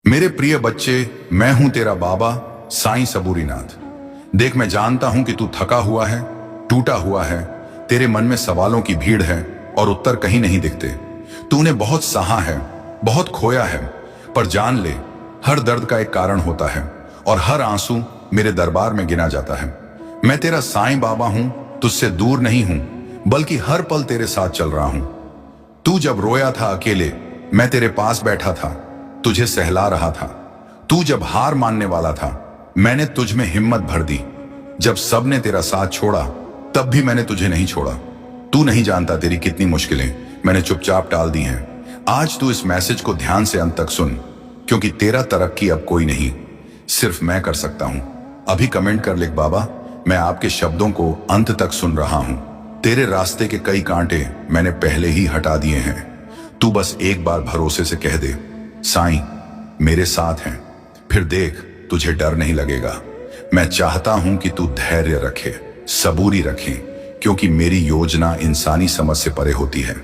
मेरे प्रिय बच्चे, मैं हूं तेरा बाबा साईं सबूरीनाथ। देख, मैं जानता हूं कि तू थका हुआ है, टूटा हुआ है, तेरे मन में सवालों की भीड़ है और उत्तर कहीं नहीं दिखते। तूने बहुत सहा है, बहुत खोया है, पर जान ले, हर दर्द का एक कारण होता है और हर आंसू मेरे दरबार में गिना जाता है। मैं तेरा साईं बाबा हूं, तुझसे दूर नहीं हूं, बल्कि हर पल तेरे साथ चल रहा हूं। तू जब रोया था अकेले, मैं तेरे पास बैठा था, तुझे सहला रहा था। तू जब हार मानने वाला था, मैंने तुझ में हिम्मत भर दी। जब सबने तेरा साथ छोड़ा, तब भी मैंने तुझे नहीं छोड़ा। तू नहीं जानता तेरी कितनी मुश्किलें मैंने चुपचाप टाल दी हैं। आज तू इस मैसेज को ध्यान से अंत तक सुन, क्योंकि तेरा तरक्की अब कोई नहीं, सिर्फ मैं कर सकता हूं। अभी कमेंट कर लिख, बाबा मैं आपके शब्दों को अंत तक सुन रहा हूं। तेरे रास्ते के कई कांटे मैंने पहले ही हटा दिए हैं। तू बस एक बार भरोसे से कह दे, साईं मेरे साथ हैं, फिर देख तुझे डर नहीं लगेगा। मैं चाहता हूं कि तू धैर्य रखे, सबूरी रखे, क्योंकि मेरी योजना इंसानी समझ से परे होती है।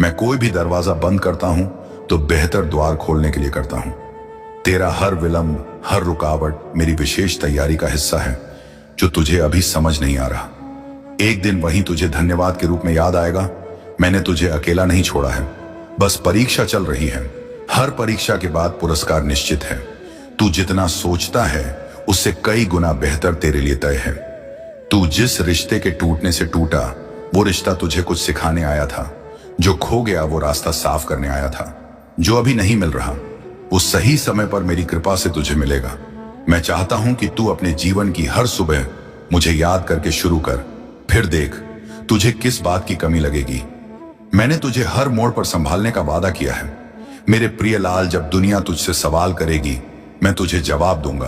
मैं कोई भी दरवाजा बंद करता हूं तो बेहतर द्वार खोलने के लिए करता हूं। तेरा हर विलंब, हर रुकावट मेरी विशेष तैयारी का हिस्सा है, जो तुझे अभी समझ नहीं आ रहा। एक दिन वही तुझे धन्यवाद के रूप में याद आएगा। मैंने तुझे अकेला नहीं छोड़ा है, बस परीक्षा चल रही है। हर परीक्षा के बाद पुरस्कार निश्चित है। तू जितना सोचता है उससे कई गुना बेहतर तेरे लिए तय है। तू जिस रिश्ते के टूटने से टूटा, वो रिश्ता तुझे कुछ सिखाने आया था। जो खो गया वो रास्ता साफ करने आया था। जो अभी नहीं मिल रहा, वो सही समय पर मेरी कृपा से तुझे मिलेगा। मैं चाहता हूं कि तू अपने जीवन की हर सुबह मुझे याद करके शुरू कर, फिर देख तुझे किस बात की कमी लगेगी। मैंने तुझे हर मोड़ पर संभालने का वादा किया है। मेरे प्रिय लाल, जब दुनिया तुझसे सवाल करेगी, मैं तुझे जवाब दूंगा।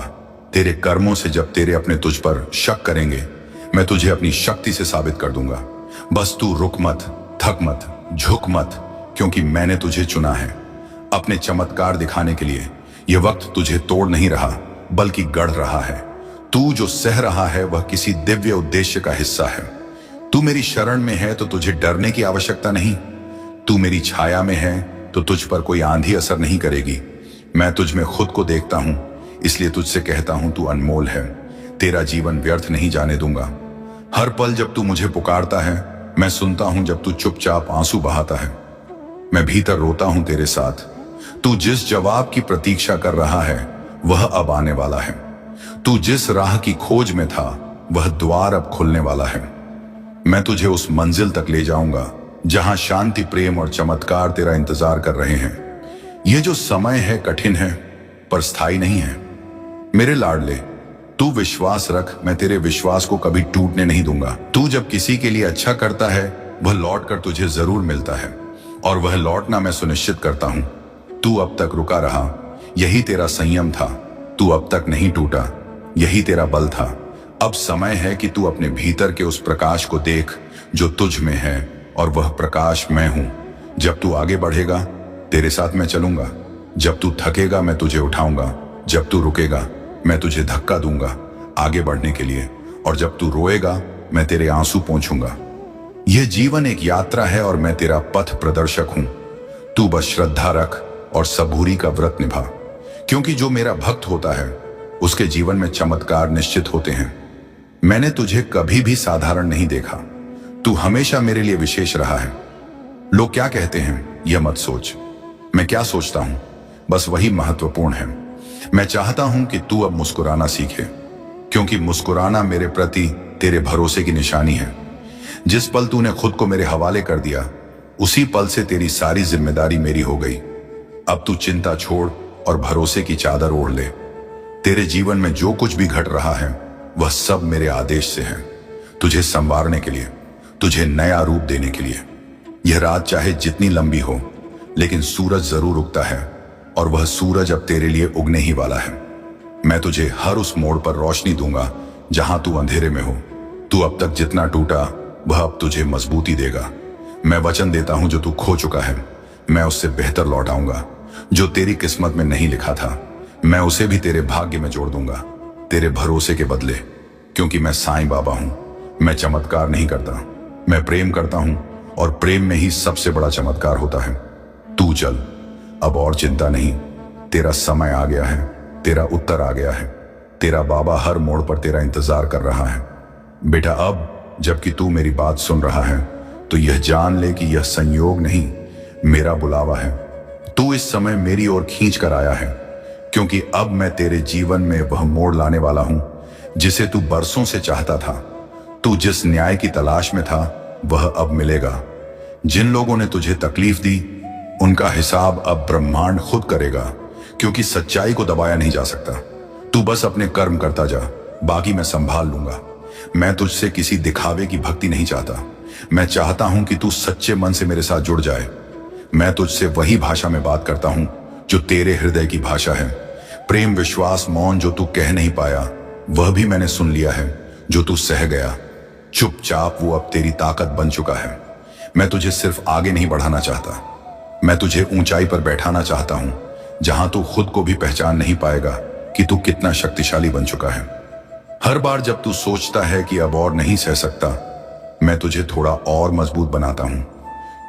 तेरे कर्मों से जब तेरे अपने तुझ पर शक करेंगे, मैं तुझे अपनी शक्ति से साबित कर दूंगा। बस तू रुक मत, थक मत, झुक मत, क्योंकि मैंने तुझे चुना है अपने चमत्कार दिखाने के लिए। यह वक्त तुझे तोड़ नहीं रहा, बल्कि गढ़ रहा है। तू जो सह रहा है वह किसी दिव्य उद्देश्य का हिस्सा है। तू मेरी शरण में है तो तुझे डरने की आवश्यकता नहीं। तू मेरी छाया में है तो तुझ पर कोई आंधी असर नहीं करेगी। मैं तुझ में खुद को देखता हूं, इसलिए तुझसे कहता हूं, तू अनमोल है। तेरा जीवन व्यर्थ नहीं जाने दूंगा। हर पल जब तू मुझे पुकारता है, मैं सुनता हूं। जब तू चुपचाप आंसू बहाता है, मैं भीतर रोता हूं तेरे साथ। तू जिस जवाब की प्रतीक्षा कर रहा है, वह अब आने वाला है। तू जिस राह की खोज में था, वह द्वार अब खुलने वाला है। मैं तुझे उस मंजिल तक ले जाऊंगा जहां शांति, प्रेम और चमत्कार तेरा इंतजार कर रहे हैं। यह जो समय है कठिन है, पर स्थायी नहीं है। मेरे लाडले, तू विश्वास रख, मैं तेरे विश्वास को कभी टूटने नहीं दूंगा। तू जब किसी के लिए अच्छा करता है, वह लौट कर तुझे जरूर मिलता है, और वह लौटना मैं सुनिश्चित करता हूं। तू अब तक रुका रहा, यही तेरा संयम था। तू अब तक नहीं टूटा, यही तेरा बल था। अब समय है कि तू अपने भीतर के उस प्रकाश को देख जो तुझ में है, और वह प्रकाश मैं हूं। जब तू आगे बढ़ेगा, तेरे साथ मैं चलूंगा। जब तू थकेगा, मैं तुझे उठाऊंगा। जब तू रुकेगा, मैं तुझे धक्का दूंगा आगे बढ़ने के लिए। और जब तू रोएगा, मैं तेरे आंसू पोंछूंगा। यह जीवन एक यात्रा है और मैं तेरा पथ प्रदर्शक हूं। तू बस श्रद्धा रख और सबूरी का व्रत निभा, क्योंकि जो मेरा भक्त होता है, उसके जीवन में चमत्कार निश्चित होते हैं। मैंने तुझे कभी भी साधारण नहीं देखा। तू हमेशा मेरे लिए विशेष रहा है। लोग क्या कहते हैं, यह मत सोच। मैं क्या सोचता हूं, बस वही महत्वपूर्ण है। मैं चाहता हूं कि तू अब मुस्कुराना सीखे, क्योंकि मुस्कुराना मेरे प्रति तेरे भरोसे की निशानी है। जिस पल तूने खुद को मेरे हवाले कर दिया, उसी पल से तेरी सारी जिम्मेदारी मेरी हो गई। अब तू चिंता छोड़ और भरोसे की चादर ओढ़ ले। तेरे जीवन में जो कुछ भी घट रहा है, वह सब मेरे आदेश से है, तुझे संवारने के लिए, तुझे नया रूप देने के लिए। यह रात चाहे जितनी लंबी हो, लेकिन सूरज जरूर उगता है, और वह सूरज अब तेरे लिए उगने ही वाला है। मैं तुझे हर उस मोड़ पर रोशनी दूंगा जहां तू अंधेरे में हो। तू अब तक जितना टूटा, वह अब तुझे मजबूती देगा। मैं वचन देता हूं, जो तू खो चुका है, मैं उससे बेहतर लौटाऊंगा। जो तेरी किस्मत में नहीं लिखा था, मैं उसे भी तेरे भाग्य में जोड़ दूंगा, तेरे भरोसे के बदले। क्योंकि मैं साईं बाबा हूं। मैं चमत्कार नहीं करता, मैं प्रेम करता हूं, और प्रेम में ही सबसे बड़ा चमत्कार होता है। तू चल, अब और चिंता नहीं। तेरा समय आ गया है, तेरा उत्तर आ गया है। तेरा बाबा हर मोड़ पर तेरा इंतजार कर रहा है। बेटा, अब जबकि तू मेरी बात सुन रहा है तो यह जान ले कि यह संयोग नहीं, मेरा बुलावा है। तू इस समय मेरी ओर खींच कर आया है, क्योंकि अब मैं तेरे जीवन में वह मोड़ लाने वाला हूं जिसे तू बरसों से चाहता था। तू जिस न्याय की तलाश में था वह अब मिलेगा। जिन लोगों ने तुझे तकलीफ दी उनका हिसाब अब ब्रह्मांड खुद करेगा, क्योंकि सच्चाई को दबाया नहीं जा सकता। तू बस अपने कर्म करता जा, बाकी मैं संभाल लूंगा। मैं तुझसे किसी दिखावे की भक्ति नहीं चाहता। मैं चाहता हूं कि तू सच्चे मन से मेरे साथ जुड़ जाए। मैं तुझसे वही भाषा में बात करता हूं जो तेरे हृदय की भाषा है। प्रेम, विश्वास, मौन जो तू कह नहीं पाया वह भी मैंने सुन लिया है। जो तू सह गया चुपचाप वो अब तेरी ताकत बन चुका है। मैं तुझे सिर्फ आगे नहीं बढ़ाना चाहता, मैं तुझे ऊंचाई पर बैठाना चाहता हूं जहां तू खुद को भी पहचान नहीं पाएगा कि तू कितना शक्तिशाली बन चुका है। हर बार जब तू सोचता है कि अब और नहीं सह सकता, मैं तुझे थोड़ा और मजबूत बनाता हूं,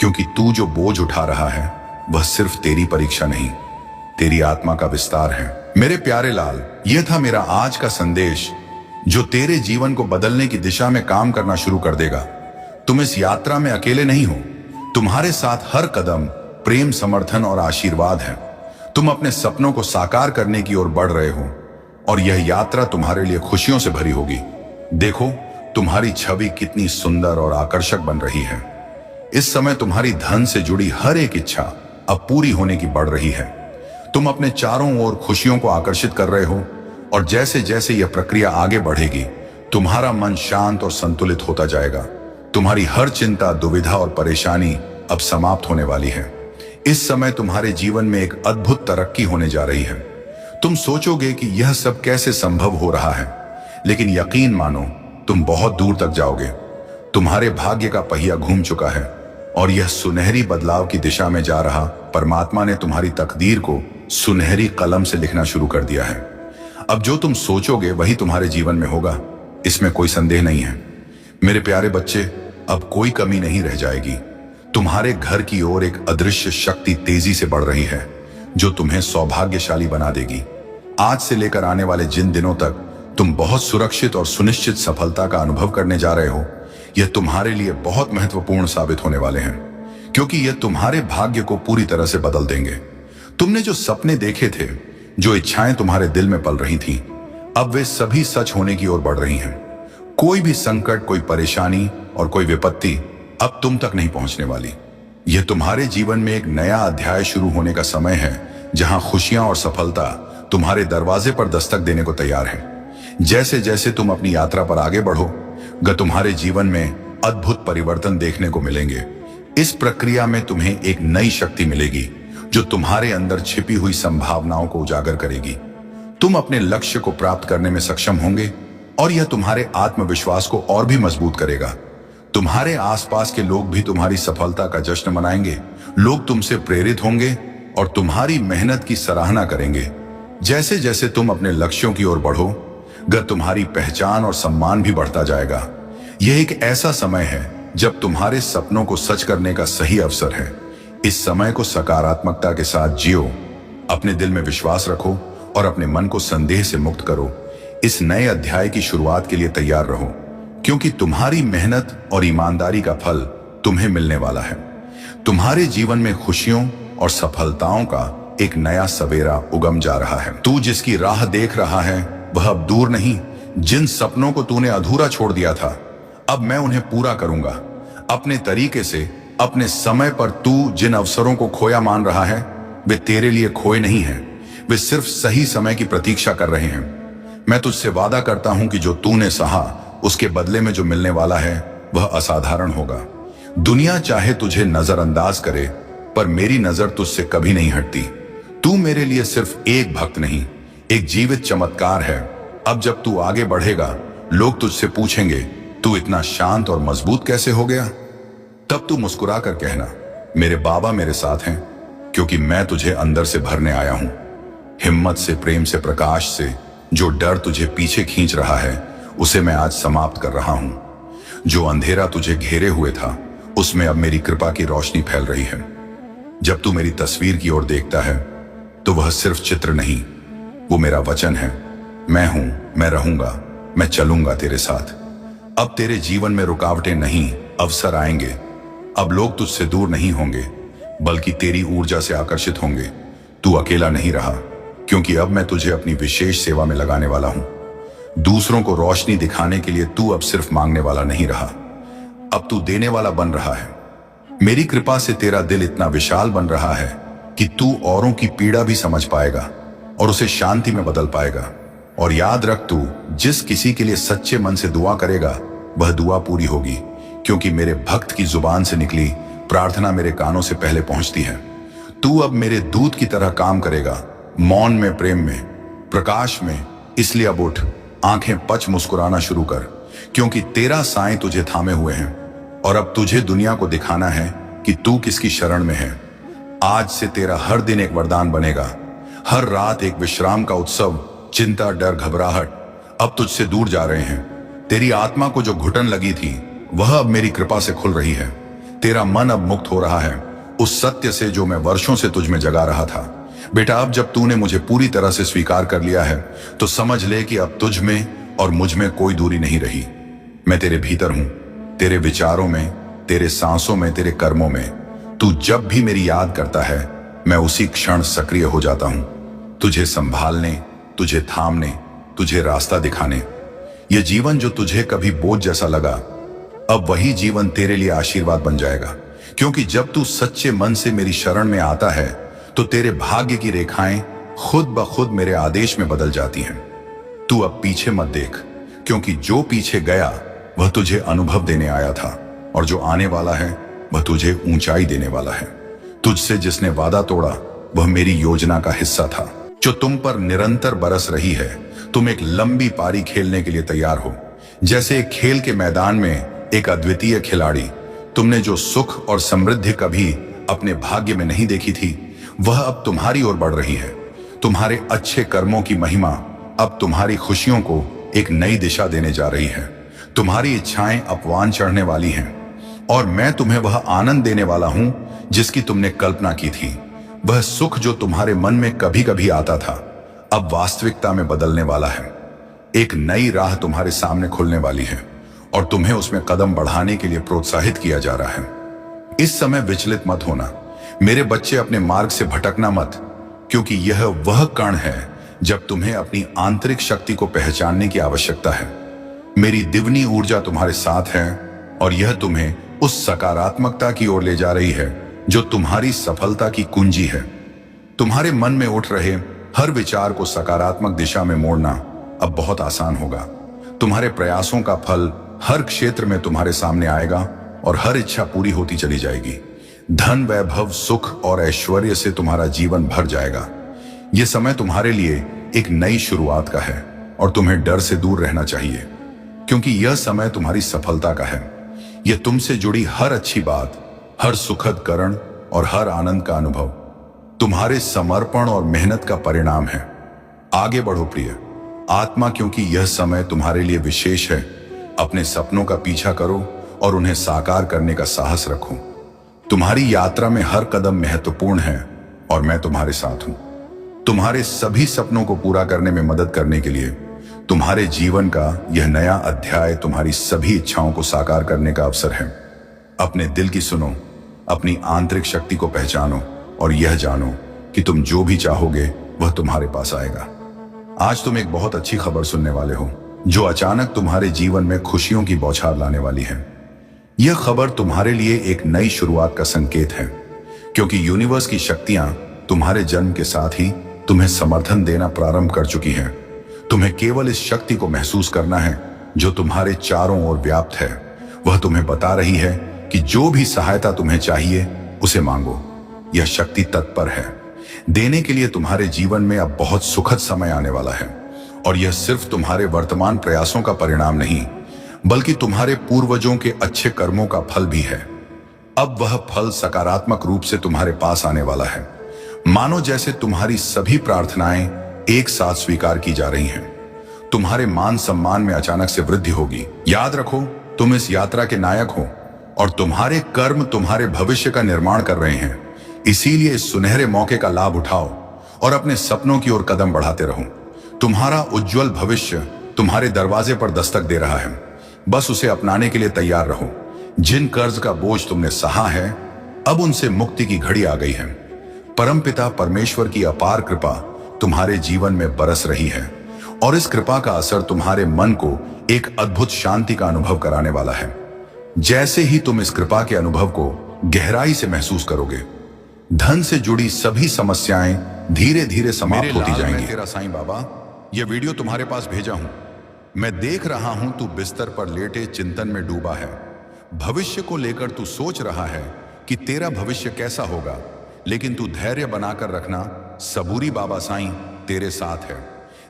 क्योंकि तू जो बोझ उठा रहा है वह सिर्फ तेरी परीक्षा नहीं, तेरी आत्मा का विस्तार है। मेरे प्यारे लाल, यह था मेरा आज का संदेश जो तेरे जीवन को बदलने की दिशा में काम करना शुरू कर देगा। तुम इस यात्रा में अकेले नहीं हो, तुम्हारे साथ हर कदम प्रेम, समर्थन और आशीर्वाद है। तुम अपने सपनों को साकार करने की ओर बढ़ रहे हो और यह यात्रा तुम्हारे लिए खुशियों से भरी होगी। देखो, तुम्हारी छवि कितनी सुंदर और आकर्षक बन रही है। इस समय तुम्हारी धन से जुड़ी हर एक इच्छा अब पूरी होने की बढ़ रही है। तुम अपने चारों ओर खुशियों को आकर्षित कर रहे हो और जैसे जैसे यह प्रक्रिया आगे बढ़ेगी, तुम्हारा मन शांत और संतुलित होता जाएगा। तुम्हारी हर चिंता, दुविधा और परेशानी अब समाप्त होने वाली है। इस समय तुम्हारे जीवन में एक अद्भुत तरक्की होने जा रही है। तुम सोचोगे कि यह सब कैसे संभव हो रहा है, लेकिन यकीन मानो, तुम बहुत दूर तक जाओगे। तुम्हारे भाग्य का पहिया घूम चुका है और यह सुनहरी बदलाव की दिशा में जा रहा परमात्मा ने तुम्हारी तकदीर को सुनहरी कलम से लिखना शुरू कर दिया है। अब जो तुम सोचोगे वही तुम्हारे जीवन में होगा, इसमें कोई संदेह नहीं है। मेरे प्यारे बच्चे, अब कोई कमी नहीं रह जाएगी। तुम्हारे घर की ओर एक अदृश्य शक्ति तेजी से बढ़ रही है जो तुम्हें सौभाग्यशाली बना देगी। आज से लेकर आने वाले जिन दिनों तक तुम बहुत सुरक्षित और सुनिश्चित सफलता का अनुभव करने जा रहे हो, यह तुम्हारे लिए बहुत महत्वपूर्ण साबित होने वाले हैं, क्योंकि यह तुम्हारे भाग्य को पूरी तरह से बदल देंगे। तुमने जो सपने देखे थे, जो इच्छाएं तुम्हारे दिल में पल रही थीं, अब वे सभी सच होने की ओर बढ़ रही हैं। कोई भी संकट, कोई परेशानी और कोई विपत्ति अब तुम तक नहीं पहुंचने वाली। यह तुम्हारे जीवन में एक नया अध्याय शुरू होने का समय है, जहां खुशियां और सफलता तुम्हारे दरवाजे पर दस्तक देने को तैयार है। जैसे जैसे तुम अपनी यात्रा पर आगे बढ़ोगे, तुम्हारे जीवन में अद्भुत परिवर्तन देखने को मिलेंगे। इस प्रक्रिया में तुम्हें एक नई शक्ति मिलेगी जो तुम्हारे अंदर छिपी हुई संभावनाओं को उजागर करेगी। तुम अपने लक्ष्य को प्राप्त करने में सक्षम होंगे और यह तुम्हारे आत्मविश्वास को और भी मजबूत करेगा। तुम्हारे आसपास के लोग भी तुम्हारी सफलता का जश्न मनाएंगे। लोग तुमसे प्रेरित होंगे और तुम्हारी मेहनत की सराहना करेंगे। जैसे जैसे तुम अपने लक्ष्यों की ओर बढ़ोगे, तुम्हारी पहचान और सम्मान भी बढ़ता जाएगा। यह एक ऐसा समय है जब तुम्हारे सपनों को सच करने का सही अवसर है। इस समय को सकारात्मकता के साथ जियो, अपने दिल में विश्वास रखो और अपने मन को संदेह से मुक्त करो। इस नए अध्याय की शुरुआत के लिए तैयार रहो, क्योंकि तुम्हारी मेहनत और ईमानदारी का फल तुम्हें मिलने वाला है। तुम्हारे जीवन में खुशियों और सफलताओं का एक नया सवेरा उगम जा रहा है। तू जिसकी राह देख रहा है वह अब दूर नहीं। जिन सपनों को तूने अधूरा छोड़ दिया था, अब मैं उन्हें पूरा करूंगा अपने तरीके से, अपने समय पर। तू जिन अवसरों को खोया मान रहा है, वे तेरे लिए खोए नहीं हैं, वे सिर्फ सही समय की प्रतीक्षा कर रहे हैं। मैं तुझसे वादा करता हूं कि जो तूने सहा, उसके बदले में जो मिलने वाला है वह असाधारण होगा। दुनिया चाहे तुझे नजरअंदाज करे, पर मेरी नजर तुझसे कभी नहीं हटती। तू मेरे लिए सिर्फ एक भक्त नहीं, एक जीवित चमत्कार है। अब जब तू आगे बढ़ेगा, लोग तुझसे पूछेंगे, तू इतना शांत और मजबूत कैसे हो गया? तब तू मुस्कुरा कर कहना, मेरे बाबा मेरे साथ हैं, क्योंकि मैं तुझे अंदर से भरने आया हूं। हिम्मत से, प्रेम से, प्रकाश से। जो डर तुझे पीछे खींच रहा है, उसे मैं आज समाप्त कर रहा हूं। जो अंधेरा तुझे घेरे हुए था, उसमें अब मेरी कृपा की रोशनी फैल रही है। जब तू मेरी तस्वीर की ओर देखता है, तो वह सिर्फ चित्र नहीं, वो मेरा वचन है। मैं हूं, मैं रहूंगा, मैं चलूंगा तेरे साथ। अब तेरे जीवन में रुकावटें नहीं, अवसर आएंगे। अब लोग तुझसे दूर नहीं होंगे, बल्कि तेरी ऊर्जा से आकर्षित होंगे। तू अकेला नहीं रहा, क्योंकि अब मैं तुझे अपनी विशेष सेवा में लगाने वाला हूं। दूसरों को रोशनी दिखाने के लिए तू अब सिर्फ मांगने वाला नहीं रहा, अब तू देने वाला बन रहा है। मेरी कृपा से तेरा दिल इतना विशाल बन रहा है कि तू औरों की पीड़ा भी समझ पाएगा और उसे शांति में बदल पाएगा। और याद रख, तू जिस किसी के लिए सच्चे मन से दुआ करेगा, वह दुआ पूरी होगी, क्योंकि मेरे भक्त की जुबान से निकली प्रार्थना मेरे कानों से पहले पहुंचती है। तू अब मेरे दूत की तरह काम करेगा, मौन में, प्रेम में, प्रकाश में। इसलिए अब उठ, आंखें पच मुस्कुराना शुरू कर, क्योंकि तेरा साएं तुझे थामे हुए हैं। और अब तुझे दुनिया को दिखाना है कि तू किसकी शरण में है। आज से तेरा हर दिन एक वरदान बनेगा, हर रात एक विश्राम का उत्सव। चिंता, डर, घबराहट अब तुझसे दूर जा रहे हैं। तेरी आत्मा को जो घुटन लगी थी, वह अब मेरी कृपा से खुल रही है। तेरा मन अब मुक्त हो रहा है उस सत्य से जो मैं वर्षों से तुझ में जगा रहा था। बेटा, अब जब तूने मुझे पूरी तरह से स्वीकार कर लिया है, तो समझ ले कि अब तुझ में और मुझ में कोई दूरी नहीं रही। मैं तेरे भीतर हूं, तेरे विचारों में, तेरे सांसों में, तेरे कर्मों में। तू जब भी मेरी याद करता है, मैं उसी क्षण सक्रिय हो जाता हूं, तुझे संभालने, तुझे थामने, तुझे रास्ता दिखाने। यह जीवन जो तुझे कभी बोझ जैसा लगा, अब वही जीवन तेरे लिए आशीर्वाद बन जाएगा। क्योंकि जब तू सच्चे मन से मेरी शरण में आता है, तो तेरे भाग्य की रेखाएं खुद ब खुद मेरे आदेश में बदल जाती हैं। तू अब पीछे मत देख, क्योंकि जो पीछे गया वह तुझे अनुभव देने आया था, और जो आने वाला है वह तुझे ऊंचाई देने वाला है। तुझसे जिसने वादा तोड़ा, वह मेरी योजना का हिस्सा था, जो तुम पर निरंतर बरस रही है। तुम एक लंबी पारी खेलने के लिए तैयार हो, जैसे एक खेल के मैदान में एक अद्वितीय खिलाड़ी। तुमने जो सुख और समृद्धि कभी अपने भाग्य में नहीं देखी थी, वह अब तुम्हारी ओर बढ़ रही है। तुम्हारे अच्छे कर्मों की महिमा अब तुम्हारी खुशियों को एक नई दिशा देने जा रही है। तुम्हारी इच्छाएं अपवान चढ़ने वाली हैं, और मैं तुम्हें वह आनंद देने वाला हूं जिसकी तुमने कल्पना की थी। वह सुख जो तुम्हारे मन में कभी कभी आता था, अब वास्तविकता में बदलने वाला है। एक नई राह तुम्हारे सामने खुलने वाली है, और तुम्हें उसमें कदम बढ़ाने के लिए प्रोत्साहित किया जा रहा है। इस समय विचलित मत होना मेरे बच्चे, अपने मार्ग से भटकना मत, क्योंकि यह वह कण है जब तुम्हें अपनी आंतरिक शक्ति को पहचानने की आवश्यकता है। मेरी दिव्नी ऊर्जा तुम्हारे साथ है, और यह तुम्हें उस सकारात्मकता की ओर ले जा रही है जो तुम्हारी सफलता की कुंजी है। तुम्हारे मन में उठ रहे हर विचार को सकारात्मक दिशा में मोड़ना अब बहुत आसान होगा। तुम्हारे प्रयासों का फल हर क्षेत्र में तुम्हारे सामने आएगा, और हर इच्छा पूरी होती चली जाएगी। धन, वैभव, सुख और ऐश्वर्य से तुम्हारा जीवन भर जाएगा। यह समय तुम्हारे लिए एक नई शुरुआत का है, और तुम्हें डर से दूर रहना चाहिए, क्योंकि यह समय तुम्हारी सफलता का है। यह तुमसे जुड़ी हर अच्छी बात, हर सुखद करण और हर आनंद का अनुभव तुम्हारे समर्पण और मेहनत का परिणाम है। आगे बढ़ो प्रिय आत्मा, क्योंकि यह समय तुम्हारे लिए विशेष है। अपने सपनों का पीछा करो और उन्हें साकार करने का साहस रखो। तुम्हारी यात्रा में हर कदम महत्वपूर्ण है, और मैं तुम्हारे साथ हूं। तुम्हारे सभी सपनों को पूरा करने में मदद करने के लिए तुम्हारे जीवन का यह नया अध्याय तुम्हारी सभी इच्छाओं को साकार करने का अवसर है। अपने दिल की सुनो, अपनी आंतरिक शक्ति को पहचानो, और यह जानो कि तुम जो भी चाहोगे वह तुम्हारे पास आएगा। आज तुम एक बहुत अच्छी खबर सुनने वाले हो, जो अचानक तुम्हारे जीवन में खुशियों की बौछार लाने वाली है। यह खबर तुम्हारे लिए एक नई शुरुआत का संकेत है, क्योंकि यूनिवर्स की शक्तियां तुम्हारे जन्म के साथ ही तुम्हें समर्थन देना प्रारंभ कर चुकी हैं। तुम्हें केवल इस शक्ति को महसूस करना है जो तुम्हारे चारों ओर व्याप्त है। वह तुम्हें बता रही है कि जो भी सहायता तुम्हें चाहिए उसे मांगो। यह शक्ति तत्पर है देने के लिए। तुम्हारे जीवन में अब बहुत सुखद समय आने वाला है, और यह सिर्फ तुम्हारे वर्तमान प्रयासों का परिणाम नहीं, बल्कि तुम्हारे पूर्वजों के अच्छे कर्मों का फल भी है। अब वह फल सकारात्मक रूप से तुम्हारे पास आने वाला है, मानो जैसे तुम्हारी सभी प्रार्थनाएं एक साथ स्वीकार की जा रही हैं। तुम्हारे मान सम्मान में अचानक से वृद्धि होगी। याद रखो, तुम इस यात्रा के नायक हो, और तुम्हारे कर्म तुम्हारे भविष्य का निर्माण कर रहे हैं। इसीलिए इस सुनहरे मौके का लाभ उठाओ और अपने सपनों की ओर कदम बढ़ाते रहो। तुम्हारा उज्जवल भविष्य तुम्हारे दरवाजे पर दस्तक दे रहा है, बस उसे अपनाने के लिए तैयार रहो। जिन कर्ज का बोझ तुमने सहा है, अब उनसे मुक्ति की घड़ी आ गई है। परमपिता परमेश्वर की अपार कृपा तुम्हारे जीवन में बरस रही है और इस कृपा का असर तुम्हारे मन को एक अद्भुत शांति का अनुभव कराने वाला है। जैसे ही तुम इस कृपा के अनुभव को गहराई से महसूस करोगे, धन से जुड़ी सभी समस्याएं धीरे धीरे समाप्त होती जाएंगी। तेरा साईं बाबा, यह वीडियो तुम्हारे पास भेजा हूं। मैं देख रहा हूं तू बिस्तर पर लेटे चिंतन में डूबा है। भविष्य को लेकर तू सोच रहा है कि तेरा भविष्य कैसा होगा, लेकिन तू धैर्य बनाकर रखना, सबूरी बाबा साईं तेरे साथ है।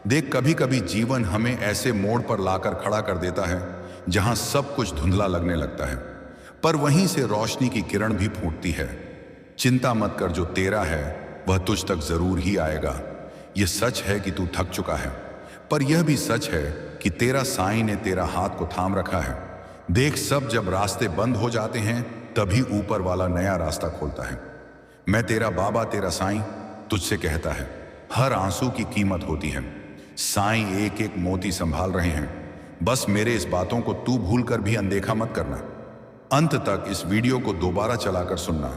देख, कभी कभी जीवन हमें ऐसे मोड़ पर लाकर खड़ा कर देता है जहां सब कुछ धुंधला लगने लगता है, पर वहीं से रोशनी की किरण भी फूटती है। चिंता मत कर, जो तेरा है वह तुझ तक जरूर ही आएगा। यह सच है कि तू थक चुका है, पर यह भी सच है कि तेरा साईं ने तेरा हाथ को थाम रखा है। देख, सब जब रास्ते बंद हो जाते हैं तभी ऊपर वाला नया रास्ता खोलता है। मैं तेरा बाबा, तेरा साईं तुझसे कहता है, हर आंसू की कीमत होती है। साईं एक एक मोती संभाल रहे हैं, बस मेरे इस बातों को तू भूलकर भी अनदेखा मत करना। अंत तक इस वीडियो को दोबारा चलाकर सुनना,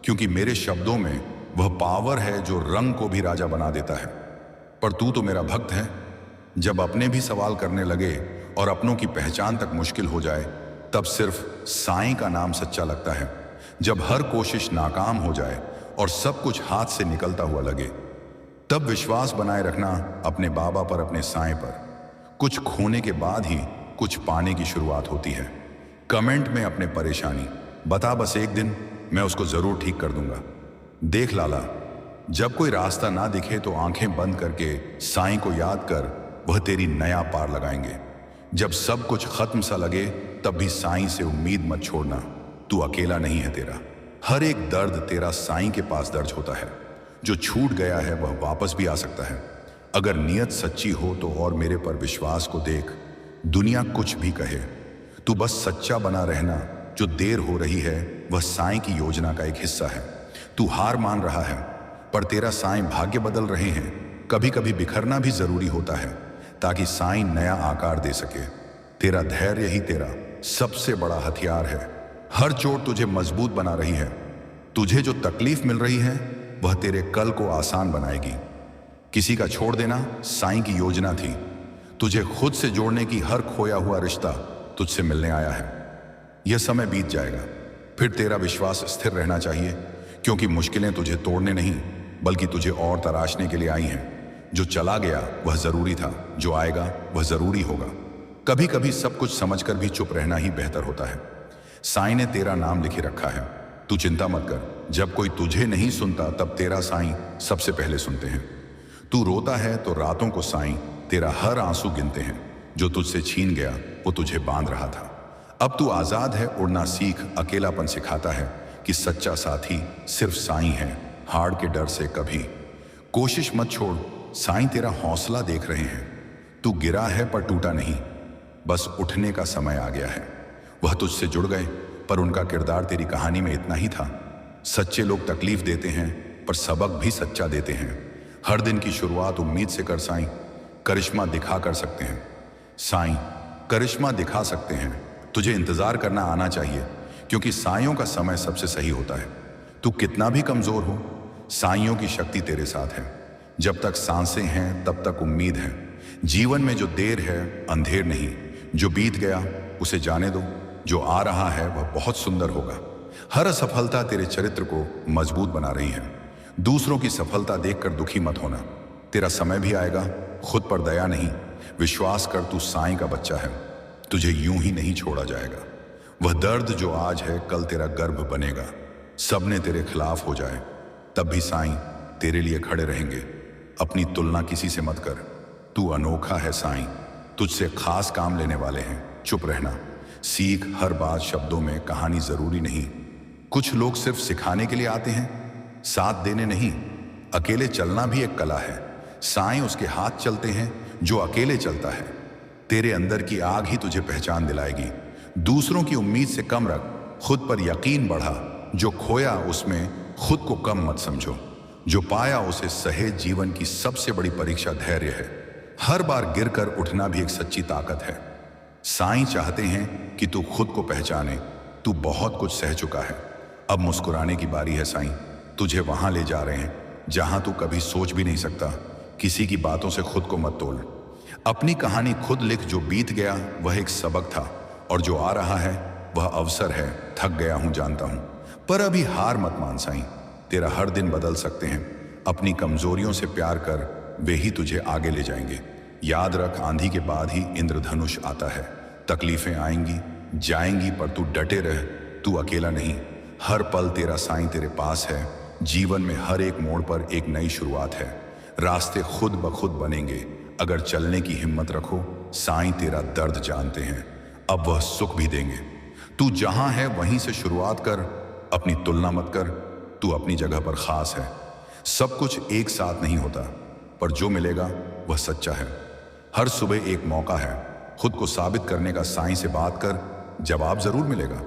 क्योंकि मेरे शब्दों में वह पावर है जो रंग को भी राजा बना देता है। पर तू तो मेरा भक्त है। जब अपने भी सवाल करने लगे और अपनों की पहचान तक मुश्किल हो जाए, तब सिर्फ साईं का नाम सच्चा लगता है। जब हर कोशिश नाकाम हो जाए और सब कुछ हाथ से निकलता हुआ लगे, तब विश्वास बनाए रखना अपने बाबा पर, अपने साईं पर। कुछ खोने के बाद ही कुछ पाने की शुरुआत होती है। कमेंट में अपने परेशानी बता, बस एक दिन मैं उसको जरूर ठीक कर दूंगा। देख लाला, जब कोई रास्ता ना दिखे तो आंखें बंद करके साईं को याद कर, वह तेरी नया पार लगाएंगे। जब सब कुछ खत्म सा लगे, तब भी साईं से उम्मीद मत छोड़ना। तू अकेला नहीं है। तेरा हर एक दर्द तेरा साईं के पास दर्ज होता है। जो छूट गया है वह वापस भी आ सकता है, अगर नीयत सच्ची हो तो। और मेरे पर विश्वास को देख, दुनिया कुछ भी कहे, तू बस सच्चा बना रहना। जो देर हो रही है वह साईं की योजना का एक हिस्सा है। तू हार मान रहा है, पर तेरा साईं भाग्य बदल रहे हैं। कभी कभी बिखरना भी जरूरी होता है, ताकि साईं नया आकार दे सके। तेरा धैर्य ही तेरा सबसे बड़ा हथियार है। हर चोट तुझे मजबूत बना रही है। तुझे जो तकलीफ मिल रही है वह तेरे कल को आसान बनाएगी। किसी का छोड़ देना साईं की योजना थी। तुझे खुद से जोड़ने की हर खोया हुआ रिश्ता तुझसे मिलने आया है। यह समय बीत जाएगा, फिर तेरा विश्वास स्थिर रहना चाहिए, क्योंकि मुश्किलें तुझे तोड़ने नहीं बल्कि तुझे और तराशने के लिए आई हैं। जो चला गया वह जरूरी था, जो आएगा वह जरूरी होगा। कभी कभी सब कुछ समझकर भी चुप रहना ही बेहतर होता है। साईं ने तेरा नाम लिखे रखा है, तू चिंता मत कर। जब कोई तुझे नहीं सुनता तब तेरा साईं सबसे पहले सुनते हैं। तू रोता है तो रातों को साईं तेरा हर आंसू गिनते हैं। जो तुझसे छीन गया वो तुझे बांध रहा था। अब तू आजाद है, उड़ना सीख। अकेलापन सिखाता है कि सच्चा साथी सिर्फ साईं है। हार के डर से कभी कोशिश मत छोड़, साईं तेरा हौसला देख रहे हैं। तू गिरा है पर टूटा नहीं, बस उठने का समय आ गया है। वह तुझसे जुड़ गए, पर उनका किरदार तेरी कहानी में इतना ही था। सच्चे लोग तकलीफ देते हैं, पर सबक भी सच्चा देते हैं। हर दिन की शुरुआत उम्मीद से कर। साईं करिश्मा दिखा कर सकते हैं। साईं करिश्मा दिखा सकते हैं। तुझे इंतजार करना आना चाहिए, क्योंकि साइयों का समय सबसे सही होता है। तू कितना भी कमजोर हो, साइयों की शक्ति तेरे साथ है। जब तक सांसें हैं तब तक उम्मीद है। जीवन में जो देर है अंधेर नहीं। जो बीत गया उसे जाने दो, जो आ रहा है वह बहुत सुंदर होगा। हर असफलता तेरे चरित्र को मजबूत बना रही है। दूसरों की सफलता देखकर दुखी मत होना, तेरा समय भी आएगा। खुद पर दया नहीं, विश्वास कर, तू साईं का बच्चा है। तुझे यूं ही नहीं छोड़ा जाएगा। वह दर्द जो आज है कल तेरा गर्भ बनेगा। सबने तेरे खिलाफ हो जाए तब भी साईं तेरे लिए खड़े रहेंगे। अपनी तुलना किसी से मत कर, तू अनोखा है। साईं तुझसे खास काम लेने वाले हैं। चुप रहना सीख। हर बात शब्दों में कहानी जरूरी नहीं। कुछ लोग सिर्फ सिखाने के लिए आते हैं, साथ देने नहीं। अकेले चलना भी एक कला है। साईं उसके हाथ चलते हैं जो अकेले चलता है। तेरे अंदर की आग ही तुझे पहचान दिलाएगी। दूसरों की उम्मीद से कम रख, खुद पर यकीन बढ़ा। जो खोया उसमें खुद को कम मत समझो। जो पाया उसे सहेज जीवन की सबसे बड़ी परीक्षा धैर्य है। हर बार गिरकर उठना भी एक सच्ची ताकत है। साईं चाहते हैं कि तू खुद को पहचाने। तू बहुत कुछ सह चुका है, अब मुस्कुराने की बारी है साईं। तुझे वहां ले जा रहे हैं जहां तू कभी सोच भी नहीं सकता। किसी की बातों से खुद को मत तोल। अपनी कहानी खुद लिख। जो बीत गया वह एक सबक था, और जो आ रहा है वह अवसर है। थक गया हूं जानता हूं, पर अभी हार मत मान साईं। तेरा हर दिन बदल सकते हैं। अपनी कमजोरियों से प्यार कर, वे ही तुझे आगे ले जाएंगे। याद रख, आंधी के बाद ही इंद्रधनुष आता है। तकलीफें आएंगी जाएंगी, पर तू डटे रह। तू अकेला नहीं, हर पल तेरा साईं तेरे पास है। जीवन में हर एक मोड़ पर एक नई शुरुआत है। रास्ते खुद ब खुद बनेंगे अगर चलने की हिम्मत रखो। साईं तेरा दर्द जानते हैं, अब वह सुख भी देंगे। तू जहां है वहीं से शुरुआत कर, अपनी तुलना मत कर। तू अपनी जगह पर खास है। सब कुछ एक साथ नहीं होता, पर जो मिलेगा वह सच्चा है। हर सुबह एक मौका है खुद को साबित करने का। साईं से बात कर, जवाब जरूर मिलेगा।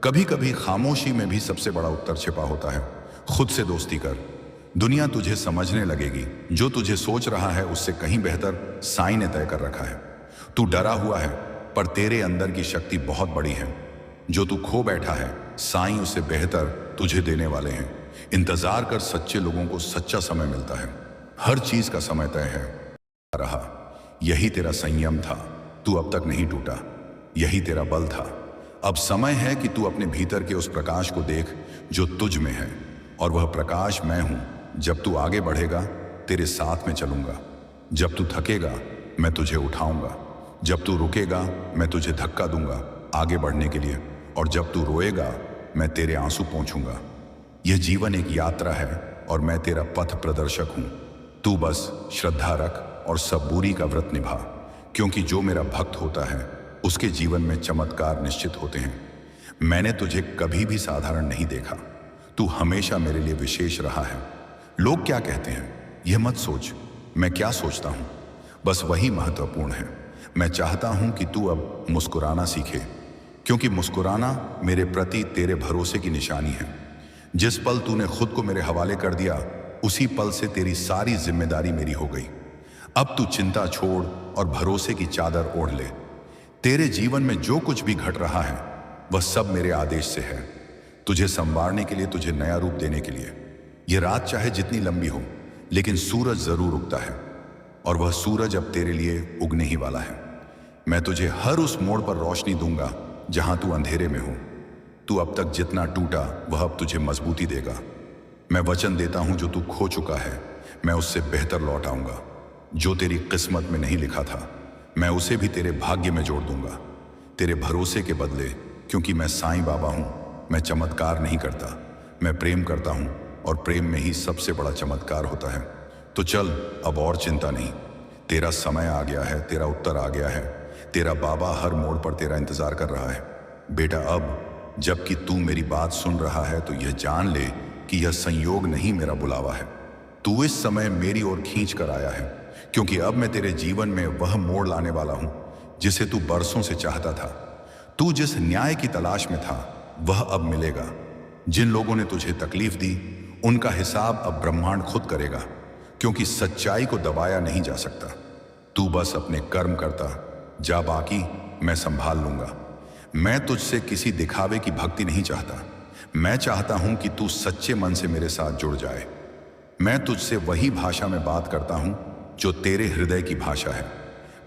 कभी कभी खामोशी में भी सबसे बड़ा उत्तर छिपा होता है। खुद से दोस्ती कर, दुनिया तुझे समझने लगेगी। जो तुझे सोच रहा है उससे कहीं बेहतर साईं ने तय कर रखा है। तू डरा हुआ है, पर तेरे अंदर की शक्ति बहुत बड़ी है। जो तू खो बैठा है, साईं उससे बेहतर तुझे देने वाले हैं। इंतजार कर, सच्चे लोगों को सच्चा समय मिलता है। हर चीज का समय तय है। रहा, यही तेरा संयम था। तू अब तक नहीं टूटा, यही तेरा बल था। अब समय है कि तू अपने भीतर के उस प्रकाश को देख जो तुझ में है, और वह प्रकाश मैं हूं। जब तू आगे बढ़ेगा, तेरे साथ में चलूंगा। जब तू थकेगा, मैं तुझे उठाऊंगा। जब तू रुकेगा, मैं तुझे धक्का दूंगा आगे बढ़ने के लिए। और जब तू रोएगा, मैं तेरे आंसू पोंछूंगा। यह जीवन एक यात्रा है, और मैं तेरा पथ प्रदर्शक हूं। तू बस श्रद्धा रख और सबूरी का व्रत निभा, क्योंकि जो मेरा भक्त होता है उसके जीवन में चमत्कार निश्चित होते हैं। मैंने तुझे कभी भी साधारण नहीं देखा। तू हमेशा मेरे लिए विशेष रहा है। लोग क्या कहते हैं यह मत सोच, मैं क्या सोचता हूं बस वही महत्वपूर्ण है। मैं चाहता हूं कि तू अब मुस्कुराना सीखे, क्योंकि मुस्कुराना मेरे प्रति तेरे भरोसे की निशानी है। जिस पल तूने खुद को मेरे हवाले कर दिया, उसी पल से तेरी सारी जिम्मेदारी मेरी हो गई। अब तू चिंता छोड़ और भरोसे की चादर ओढ़ ले। तेरे जीवन में जो कुछ भी घट रहा है वह सब मेरे आदेश से है। तुझे संवारने के लिए, तुझे नया रूप देने के लिए। यह रात चाहे जितनी लंबी हो, लेकिन सूरज जरूर उगता है, और वह सूरज अब तेरे लिए उगने ही वाला है। मैं तुझे हर उस मोड़ पर रोशनी दूंगा जहां तू अंधेरे में हो। तू अब तक जितना टूटा वह अब तुझे मजबूती देगा। मैं वचन देता हूं, जो तू खो चुका है मैं उससे बेहतर लौट आऊंगा। जो तेरी किस्मत में नहीं लिखा था, मैं उसे भी तेरे भाग्य में जोड़ दूंगा, तेरे भरोसे के बदले। क्योंकि मैं साईं बाबा हूं। मैं चमत्कार नहीं करता, मैं प्रेम करता हूं, और प्रेम में ही सबसे बड़ा चमत्कार होता है। तो चल, अब और चिंता नहीं। तेरा समय आ गया है, तेरा उत्तर आ गया है। तेरा बाबा हर मोड़ पर तेरा इंतजार कर रहा है। बेटा, अब जबकि तू मेरी बात सुन रहा है, तो यह जान ले कि यह संयोग नहीं, मेरा बुलावा है। तू इस समय मेरी ओर खींच कर आया है, क्योंकि अब मैं तेरे जीवन में वह मोड़ लाने वाला हूं जिसे तू बरसों से चाहता था। तू जिस न्याय की तलाश में था वह अब मिलेगा। जिन लोगों ने तुझे तकलीफ दी, उनका हिसाब अब ब्रह्मांड खुद करेगा, क्योंकि सच्चाई को दबाया नहीं जा सकता। तू बस अपने कर्म करता जा, बाकी मैं संभाल लूंगा। मैं तुझसे किसी दिखावे की भक्ति नहीं चाहता। मैं चाहता हूं कि तू सच्चे मन से मेरे साथ जुड़ जाए। मैं तुझसे वही भाषा में बात करता हूं जो तेरे हृदय की भाषा है।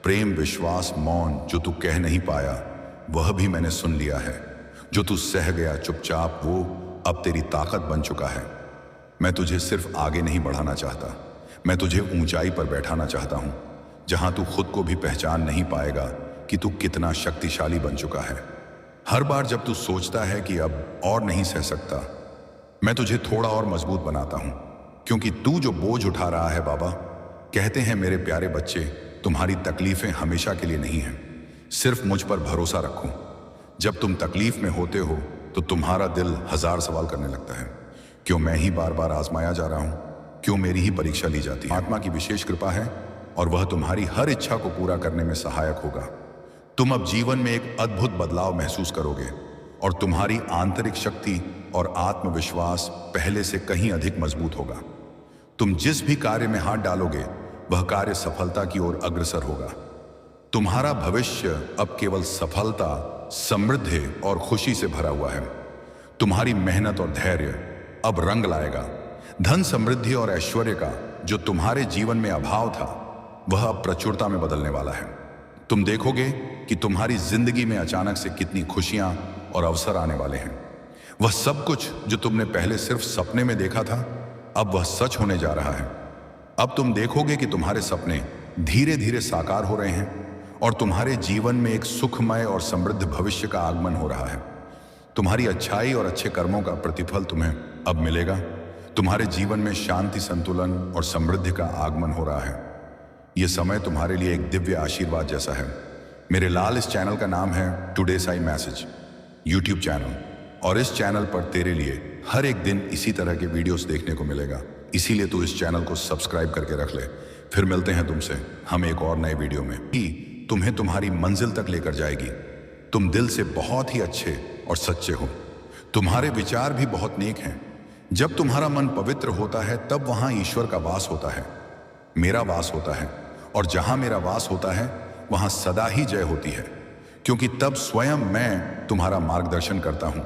प्रेम, विश्वास, मौन, जो तू कह नहीं पाया वह भी मैंने सुन लिया है। जो तू सह गया चुपचाप, वो अब तेरी ताकत बन चुका है। मैं तुझे सिर्फ आगे नहीं बढ़ाना चाहता, मैं तुझे ऊंचाई पर बैठाना चाहता हूं, जहां तू खुद को भी पहचान नहीं पाएगा कि तू कितना शक्तिशाली बन चुका है। हर बार जब तू सोचता है कि अब और नहीं सह सकता, मैं तुझे थोड़ा और मजबूत बनाता हूं, क्योंकि तू जो बोझ उठा रहा है, बाबा कहते हैं मेरे प्यारे बच्चे, तुम्हारी तकलीफें हमेशा के लिए नहीं हैं। सिर्फ मुझ पर भरोसा रखो। जब तुम तकलीफ में होते हो तो तुम्हारा दिल हजार सवाल करने लगता है। क्यों मैं ही बार बार आजमाया जा रहा हूं? क्यों मेरी ही परीक्षा ली जाती है? आत्मा की विशेष कृपा है, और वह तुम्हारी हर इच्छा को पूरा करने में सहायक होगा। तुम अब जीवन में एक अद्भुत बदलाव महसूस करोगे, और तुम्हारी आंतरिक शक्ति और आत्मविश्वास पहले से कहीं अधिक मजबूत होगा। तुम जिस भी कार्य में हाथ डालोगे वह कार्य सफलता की ओर अग्रसर होगा। तुम्हारा भविष्य अब केवल सफलता, समृद्धि और खुशी से भरा हुआ है। तुम्हारी मेहनत और धैर्य अब रंग लाएगा। धन, समृद्धि और ऐश्वर्य का जो तुम्हारे जीवन में अभाव था वह अब प्रचुरता में बदलने वाला है। तुम देखोगे कि तुम्हारी जिंदगी में अचानक से कितनी खुशियां और अवसर आने वाले हैं। वह सब कुछ जो तुमने पहले सिर्फ सपने में देखा था अब वह सच होने जा रहा है। अब तुम देखोगे कि तुम्हारे सपने धीरे धीरे साकार हो रहे हैं और तुम्हारे जीवन में एक सुखमय और समृद्ध भविष्य का आगमन हो रहा है। तुम्हारी अच्छाई और अच्छे कर्मों का प्रतिफल तुम्हें अब मिलेगा। तुम्हारे जीवन में शांति, संतुलन और समृद्धि का आगमन हो रहा है। यह समय तुम्हारे लिए एक दिव्य आशीर्वाद जैसा है। मेरे लाल, इस चैनल का नाम है today Sai message YouTube channel, और इस चैनल पर तेरे लिए हर एक दिन इसी तरह के वीडियोस देखने को मिलेगा। इसीलिए तू इस चैनल को सब्सक्राइब करके रख ले। फिर मिलते हैं तुमसे हम एक और नए वीडियो में ही तुम्हें तुम्हारी मंजिल तक लेकर जाएगी। तुम दिल से बहुत ही अच्छे और सच्चे हो। तुम्हारे विचार भी बहुत नेक हैं। जब तुम्हारा मन पवित्र होता है तब वहां ईश्वर का वास होता है, मेरा वास होता है, और जहां मेरा वास होता है वहां सदा ही जय होती है, क्योंकि तब स्वयं मैं तुम्हारा मार्गदर्शन करता हूं।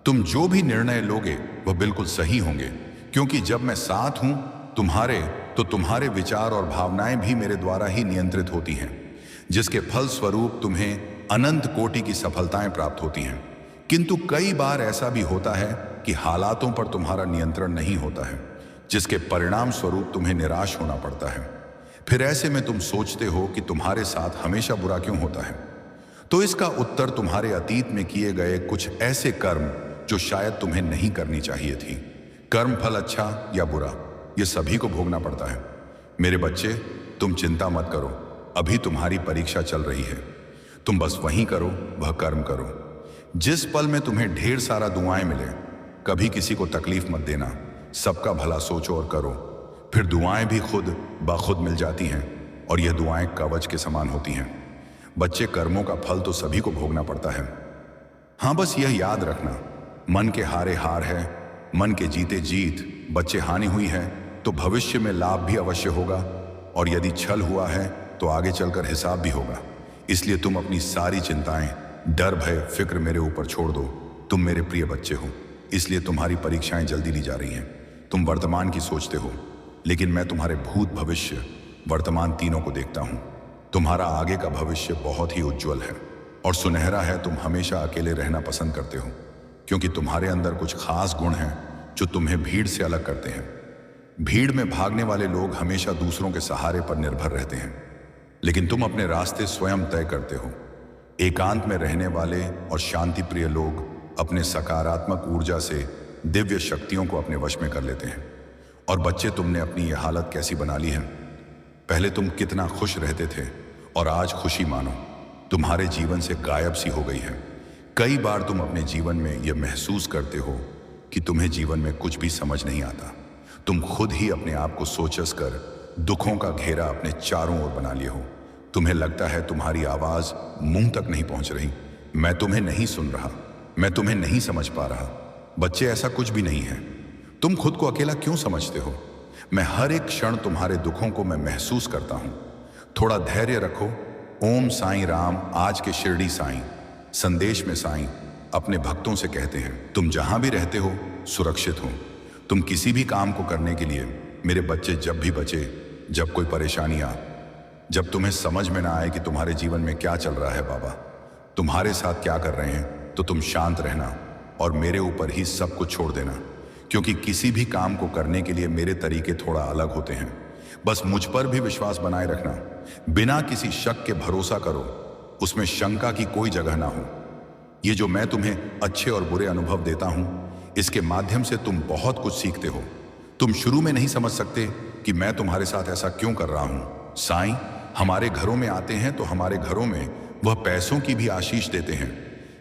तुम जो भी निर्णय लोगे वह बिल्कुल सही होंगे, क्योंकि जब मैं साथ हूं तुम्हारे, तो तुम्हारे विचार और भावनाएं भी मेरे द्वारा ही नियंत्रित होती हैं, जिसके फल स्वरूप तुम्हें अनंत कोटि की सफलताएं प्राप्त होती हैं। किंतु कई बार ऐसा भी होता है कि हालातों पर तुम्हारा नियंत्रण नहीं होता है, जिसके परिणाम स्वरूप तुम्हें निराश होना पड़ता है। फिर ऐसे में तुम सोचते हो कि तुम्हारे साथ हमेशा बुरा क्यों होता है। तो इसका उत्तर तुम्हारे अतीत में किए गए कुछ ऐसे कर्म जो शायद तुम्हें नहीं करनी चाहिए थी। कर्म फल अच्छा या बुरा, यह सभी को भोगना पड़ता है। मेरे बच्चे, तुम चिंता मत करो, अभी तुम्हारी परीक्षा चल रही है। तुम बस वही करो, वह कर्म करो। जिस पल में तुम्हें ढेर सारा दुआएं मिले, कभी किसी को तकलीफ मत देना। सबका भला सोचो और करो। फिर दुआएं भी खुद ब खुद मिल जाती हैं, और यह दुआएं कवच के समान होती हैं। बच्चे, कर्मों का फल तो सभी को भोगना पड़ता है। हाँ, बस यह याद रखना, मन के हारे हार है, मन के जीते जीत। बच्चे, हानि हुई है तो भविष्य में लाभ भी अवश्य होगा, और यदि छल हुआ है तो आगे चलकर हिसाब भी होगा। इसलिए तुम अपनी सारी चिंताएं, डर, भय, फिक्र मेरे ऊपर छोड़ दो। तुम मेरे प्रिय बच्चे हो, इसलिए तुम्हारी परीक्षाएं जल्दी ली जा रही हैं। तुम वर्तमान की सोचते हो, लेकिन मैं तुम्हारे भूत, भविष्य, वर्तमान तीनों को देखता हूं। तुम्हारा आगे का भविष्य बहुत ही उज्जवल है और सुनहरा है। तुम हमेशा अकेले रहना पसंद करते हो, क्योंकि तुम्हारे अंदर कुछ खास गुण हैं जो तुम्हें भीड़ से अलग करते हैं। भीड़ में भागने वाले लोग हमेशा दूसरों के सहारे पर निर्भर रहते हैं, लेकिन तुम अपने रास्ते स्वयं तय करते हो। एकांत में रहने वाले और शांति प्रिय लोग अपने सकारात्मक ऊर्जा से दिव्य शक्तियों को अपने वश में कर लेते हैं। और बच्चे, तुमने अपनी यह हालत कैसी बना ली है। पहले तुम कितना खुश रहते थे, और आज खुशी मानो तुम्हारे जीवन से गायब सी हो गई है। कई बार तुम अपने जीवन में यह महसूस करते हो कि तुम्हें जीवन में कुछ भी समझ नहीं आता। तुम खुद ही अपने आप को सोचस कर दुखों का घेरा अपने चारों ओर बना लिए हो। तुम्हें लगता है तुम्हारी आवाज मुंह तक नहीं पहुंच रही। मैं तुम्हें नहीं सुन रहा, मैं तुम्हें नहीं समझ पा रहा। बच्चे, ऐसा कुछ भी नहीं है। तुम खुद को अकेला क्यों समझते हो। मैं हर एक क्षण तुम्हारे दुखों को मैं महसूस करता हूं। थोड़ा धैर्य रखो। ओम साईं राम, आज के शिरडी साईं संदेश में साईं अपने भक्तों से कहते हैं, तुम जहां भी रहते हो सुरक्षित हो। तुम किसी भी काम को करने के लिए, मेरे बच्चे, जब भी बचे, जब कोई परेशानी आ, जब तुम्हें समझ में ना आए कि तुम्हारे जीवन में क्या चल रहा है, बाबा तुम्हारे साथ क्या कर रहे हैं, तो तुम शांत रहना और मेरे ऊपर ही सब कुछ छोड़ देना, क्योंकि किसी भी काम को करने के लिए मेरे तरीके थोड़ा अलग होते हैं। बस मुझ पर भी विश्वास बनाए रखना। बिना किसी शक के भरोसा करो, उसमें शंका की कोई जगह ना हो। ये जो मैं तुम्हें अच्छे और बुरे अनुभव देता हूं, इसके माध्यम से तुम बहुत कुछ सीखते हो। तुम शुरू में नहीं समझ सकते कि मैं तुम्हारे साथ ऐसा क्यों कर रहा हूं। साईं हमारे घरों में आते हैं तो हमारे घरों में वह पैसों की भी आशीष देते हैं।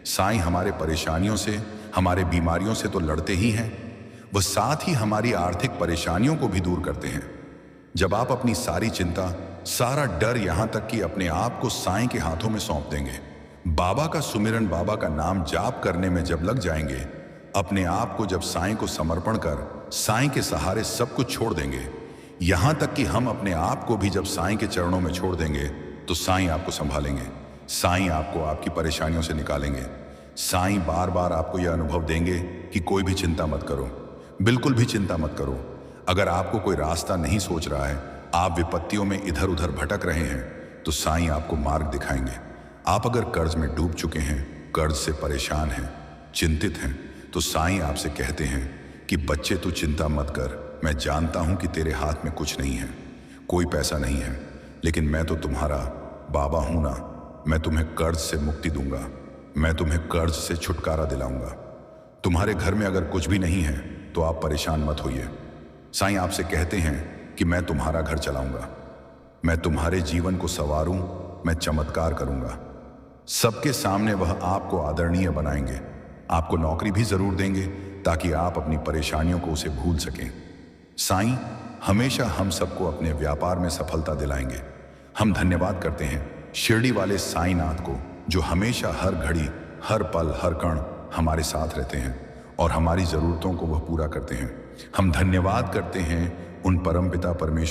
साईं हमारे परेशानियों से, हमारे बीमारियों से तो लड़ते ही हैं, वह साथ ही हमारी आर्थिक परेशानियों को भी दूर करते हैं। जब आप अपनी सारी चिंता, सारा डर, यहां तक कि अपने आप को साईं के हाथों में सौंप देंगे, बाबा का सुमिरन, बाबा का नाम जाप करने में जब लग जाएंगे, अपने आप को जब साईं को समर्पण कर साईं के सहारे सब कुछ छोड़ देंगे, यहां तक कि हम अपने आप को भी जब साईं के चरणों में छोड़ देंगे, तो साईं आपको संभालेंगे। साईं आपको आपकी परेशानियों से निकालेंगे। साईं बार बार आपको यह अनुभव देंगे कि कोई भी चिंता मत करो, बिल्कुल भी चिंता मत करो। अगर आपको कोई रास्ता नहीं सोच रहा है, आप विपत्तियों में इधर उधर भटक रहे हैं, तो साईं आपको मार्ग दिखाएंगे। आप अगर कर्ज में डूब चुके हैं, कर्ज से परेशान हैं, चिंतित हैं, तो साईं आपसे कहते हैं कि बच्चे तू चिंता मत कर, मैं जानता हूं कि तेरे हाथ में कुछ नहीं है, कोई पैसा नहीं है, लेकिन मैं तो तुम्हारा बाबा हूं ना। मैं तुम्हें कर्ज से मुक्ति दूंगा, मैं तुम्हें कर्ज से छुटकारा दिलाऊंगा। तुम्हारे घर में अगर कुछ भी नहीं है तो आप परेशान मत होइए। साईं आपसे कहते हैं कि मैं तुम्हारा घर चलाऊंगा, मैं तुम्हारे जीवन को संवारूं, मैं चमत्कार करूंगा। सबके सामने वह आपको आदरणीय बनाएंगे, आपको नौकरी भी जरूर देंगे ताकि आप अपनी परेशानियों को उसे भूल सकें। साईं हमेशा हम सबको अपने व्यापार में सफलता दिलाएंगे। हम धन्यवाद करते हैं शिरडी वाले साईंनाथ को, जो हमेशा हर घड़ी, हर पल, हर कण हमारे साथ रहते हैं और हमारी जरूरतों को वह पूरा करते हैं। हम धन्यवाद करते हैं उन परमपिता परमेश्वर